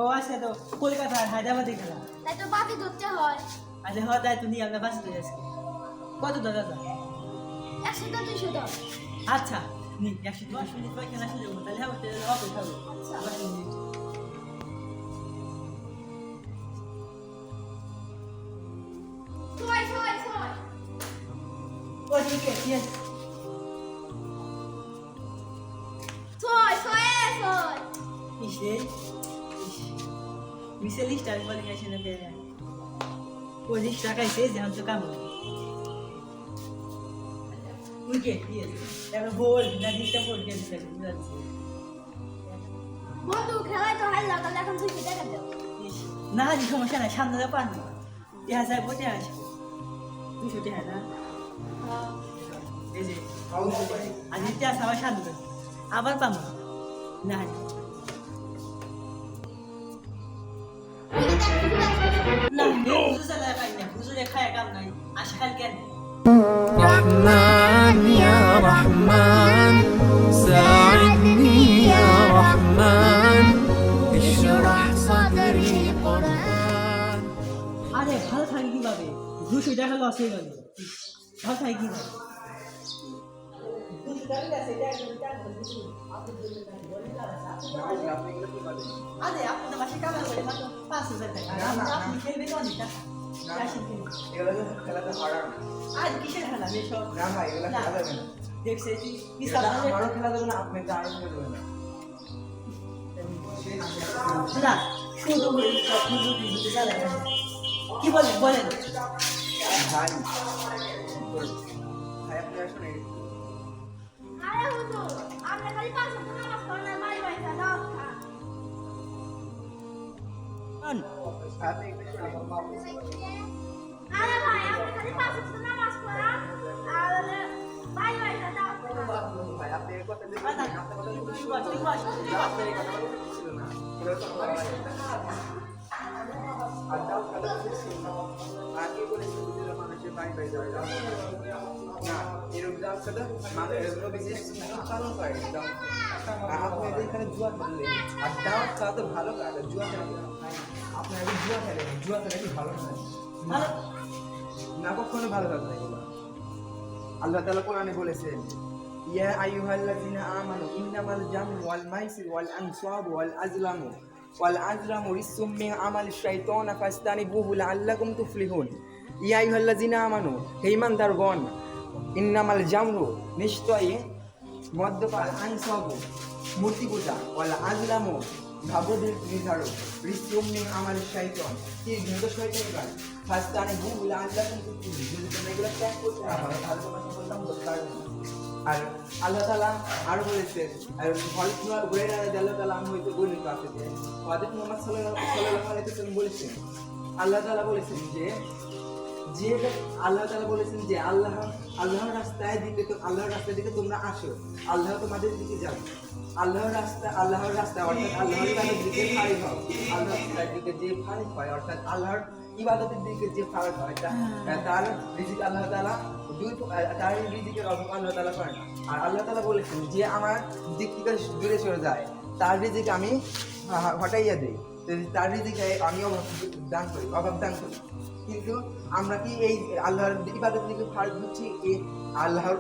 ও আচ্ছা তো কলকাতা আর হায়দ্রাবাদে খেলা। তাই তো বাকি ধরতে হয়। আচ্ছা হয় তাই তুমি আমরা বাসে চলে আসছি। কত দাদা? 100 200 আচ্ছা নি 110 মিনিট পর খেলা শুরু করবো, তাহলে আমার ট্রেনে অপেক্ষা হবে। আচ্ছা। 10 মিনিট। ছয় ও ঠিক আছে ঠিক আছে। ইসে মিসেলিশ টাইম বলে গেছে না পেয়ে 25 টাকা এসে যেমন তো কাম উইকেট দিয়েছে এবার গোল না দিতে গোল দিয়ে দিতে যাচ্ছে। বন্ধু খেলায় তো হারলাম, তাহলে এখন 200 টাকা দাও। না জি সমস্যা নাই, সামনে যা পারবো ইহা যায় বসে আসে 200 টাকা না এই যে আজ ইতিহাস আবার সামনে আবার পাবো না না বুঝু চালা পাই না, বুঝু খায় কাম নাই আশকাল কেন رحمن يا رحمن ساعدني يا رحمن اشرح صدري قرآن আরে ভালো থাকি কিভাবে 200 টাকা লস হয়ে গেল। ভালো থাকি কিভাবে 200 টাকা আছে এটা আরে আপনি তো মাসে কামাই করে মাত্র 5000 টাকা আপনি খেলবেন অনেক টাকা এগুলো খেলাতে হারান আজ কিসের খেলা এসব না ভাই এগুলো খেলা যাবে না দেখছে কি আমারও খেলা যাবে না আপনি তো আরো খেলা যাবে না না শুধু সব কিছু দিতে চালায় কি বলেন বলেন ভাই ভাই আপনি আসুন আরে হুজুর, আপনি খালি 5 ওয়াক্ত নামাজ পড়েন আর বাড়ি বাড়ি দাও খা। আপনি একটু শুনুন আরে ভাই, আপনি খালি 5 ওয়াক্ত নামাজ পড়েন আর বাড়ি বাড়ি দাও খা। ভাই আপনি এই কথা না, না, তুই বল, তুই বল, তুই বল। আপনার এই কথা ছিল না এগুলো তো ভালো লাগে আর দাও খেলা করছি আগে বলেছি যে মানুষের বাড়ি বাড়ি যাবে না এরকম দাও খেলা মানুষের এগুলো বিশেষ পালন করে দাও আর আপনি এখানে জুয়া খেললেন আর দাও খেলা তো ভালো কাজ জুয়া খেলা আপনি আগে জুয়া খেলেন জুয়া খেলা কি ভালো নয় ভালো না কখনো ভালো কাজ নাই বলা আল্লাহ তাআলা কোরআনে বলেছেন ইয়া আইয়ুহাল্লাযিনা আমানু ইন্নামাল জামু ওয়াল মাইসির ওয়াল আনসাবু ওয়াল আজলামু রিসসুম মিন আমালিশ শাইতানি ফাস্তানিবুহু লাআল্লাকুম তুফলিহুন ইয়া আইয়ুহাল্লাযিনা আমানু হে ঈমানদারগণ ইন্নামাল জামু নিশ্চয়ই মদ্যপান আনসাবু মূর্তি পূজা ওয়াল আজলামু ভাবদের নির্ধারক রিসসুম মিন আমালিশ শাইতান কি ঘৃত শয়তানের কাজ ফাস্তানিবুহু লাআল্লাকুম তুফলিহুন যদি তোমরা এগুলো ত্যাগ করতে না পারো তাহলে তোমরা সফলতা হতে পারবে না। আর আল্লাহ তাআলা আরো বলেছেন আর হযরত হুরায়রা রাদিয়াল্লাহু তাআলা আনহু হইতে বর্ণিত আছে যে হযরত মুহাম্মদ সাল্লাল্লাহু আলাইহি ওয়াসাল্লাম বলেছেন আল্লাহ তাআলা বলেছেন যে আল্লাহ তাআলা বলেছেন যে আল্লাহর রাস্তায় দিকে তোমরা আসো, আল্লাহ তোমাদের দিকে যাবে। আল্লাহর রাস্তা অর্থাৎ আল্লাহর কাছে দিকে ফারিক হও, আল্লাহর দিকে যে ফারিক হয় অর্থাৎ আল্লাহর ইবাদতের দিকে যে ফারিক হয় তার রিজিক আল্লাহ তাআলা তার রিজিকের অভাব আল্লাহ তাআলা করে না। আর আল্লাহ তাআলা বলেছেন যে আমার দিক থেকে দূরে সরে যায় তার রিজিক আমি হটাইয়া দিই, তার রিজিকে আমি অভাব দান করি। কিন্তু আমরা কি এই আল্লাহর ইবাদতের দিকে ফারিক হচ্ছি, এই আল্লাহর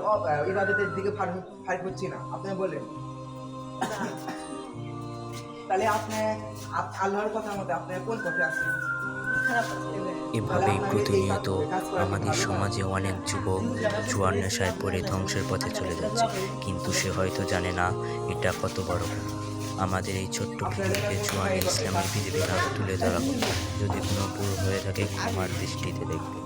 ইবাদতের দিকে ফারিক হচ্ছি না? আপনি বলেন তাহলে আপনি আল্লাহর কথা মতে আপনি কোন পথে আছেন? এভাবেই প্রতিনিয়ত আমাদের সমাজে অনেক যুবক জুয়ার নেশায় পড়ে ধ্বংসের পথে চলে যাচ্ছে, কিন্তু সে হয়তো জানে না এটা কত বড় ভুল। আমাদের এই ছোট্ট ভিডিওতে জুয়ার ইসলামের বিধিবিধান তুলে ধরা হলো। যদি কোনো ভুল হয়ে থাকে ক্ষমার দৃষ্টিতে দেখবে।